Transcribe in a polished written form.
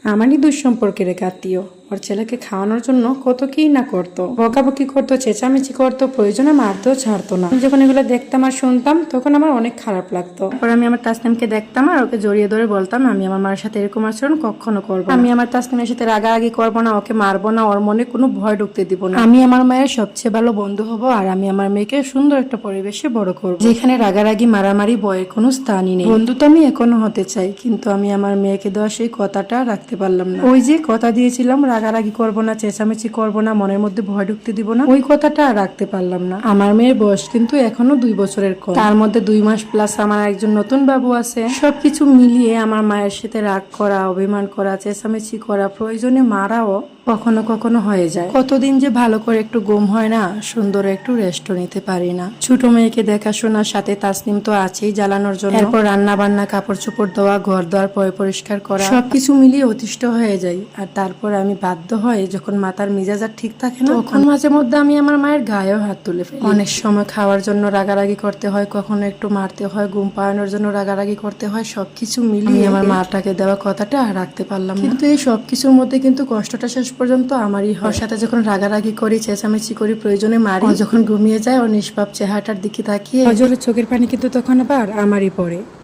আমারই দুঃসম্পর্কের এক আত্মীয় ওর ছেলেকে খাওয়ানোর জন্য কত কি না করতো, বকাবকি করতো, চেঁচামেচি করতো, প্রয়োজনে মারতেও ছাড়তো না। আমি যখন এগুলো দেখতাম আর শুনতাম তখন আমার অনেক খারাপ লাগতো। তারপর আমি আমার তাসনিমকে দেখতাম আর ওকে জড়িয়ে ধরে বলতাম, আমি আমার মার সাথে এরকম আচরণ কখনো করবো না। আমি আমার তাসনিমের সাথে রাগারাগি করবো না, ওকে মারবো না, ওর মনে কোনো ভয় ঢুকতে দিব না। আমি আমার মায়ের সবচেয়ে ভালো বন্ধু হব আর আমি আমার মেয়েকে সুন্দর একটা পরিবেশে বড় করবো, যেখানে রাগারাগি মারামারি ভয়ের কোনো স্থানই নেই। বন্ধু তো আমি এখনো হতে চাই, কিন্তু আমি আমার মেয়েকে দেওয়া সেই কথাটা রাখতে পারলাম না। ওই যে কথা দিয়েছিলাম রাগারাগি করবো না, চেঁচামেচি করবো না, মনের মধ্যে ভয় ঢুকতে দিব না, ওই কথাটা আর রাখতে পারলাম না। আমার মেয়ের বয়স কিন্তু এখনো 2 বছরের কম, তার মধ্যে 2 মাস প্লাস আমার একজন নতুন বাবু আছে। সবকিছু মিলিয়ে আমার মায়ের সাথে রাগ করা, অভিমান করা, চেঁচামেচি করা, প্রয়োজনে মারাও কখনো কখনো হয়ে যায়। কতদিন যে ভালো করে একটু ঘুম হয় না, সুন্দর একটু রেস্টও নিতে পারি না। ছোট মেয়েকে দেখাশোনার সাথে তাসনিম তো আছেই জ্বালানোর জন্য, এরপর রান্না বান্না, কাপড় চোপড় ধোয়া, ঘর দোয়ার পরিষ্কার করা, সবকিছু মিলিয়ে অতিষ্ঠ হয়ে যায়। আর তারপর আমি বাধ্য হয়ে যখন মাথার মিজাজ আর ঠিক থাকে না, তখন মাঝে মধ্যে আমি আমার মায়ের গায়েও হাত তুলে ফেলি। অনেক সময় খাওয়ার জন্য রাগারাগি করতে হয়, কখনো একটু মারতে হয়, ঘুম পাড়ানোর জন্য রাগারাগি করতে হয়। সবকিছু মিলিয়ে আমার মাটাকে দেওয়া কথাটা আর রাখতে পারলাম না। কিন্তু এই সবকিছুর মধ্যে কিন্তু কষ্টটা শেষ পর্যন্ত আমারই হয়। ওর সাথে যখন রাগারাগি করি, চেঁচামেচি করি, প্রয়োজনে মারি, যখন ঘুমিয়ে যায় ওর নিষ্পাপ চেহারাটার দিকে তাকিয়ে অজরের চোখের পানি কিন্তু তখন আবার আমারই পড়ে।